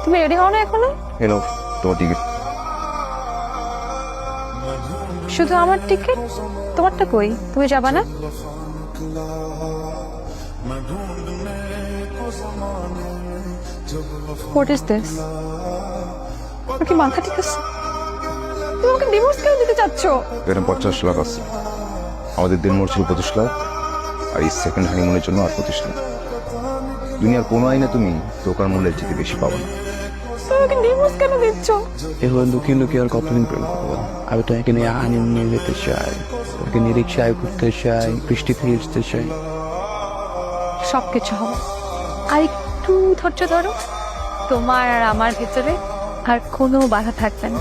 তুমি রেডি হও না এখনো? হ্যালো, তোমার টিকিট। শুধু আমার টিকিট? তোমারটা কই? তুমি যাবা না? What is this? কি মাথা ঠিক আছে? তুমি আমাকে ডিভোর্স কেন দিতে চাচ্ছ? এখানে 50 লাখ আছে। আমাদের দিনমোড় ছিল 25 লাখ, আর এই সেকেন্ড হানিমুনের জন্য আর 25 লাখ। দুনিয়ার কোনো আইনে তুমি দোকান মূল্যের চেয়ে বেশি পাবো না। তুমি আমাকে ডিভোর্স কেন দিচ্ছ? এভাবে লুকিয়ে লুকিয়ে আর কতদিন প্রেম করবো? আমি তো একে নিয়ে হানিমুন নিয়ে যেতে চাই, ওকে নিয়ে রিক্সায় ঘুরতে চাই, বৃষ্টিতে ভিজতে চাই। সবকিছু হবে, আর একটু ধৈর্য ধরো। তোমার আর আমার ভেতরে আর কোনো বাধা থাকবে না।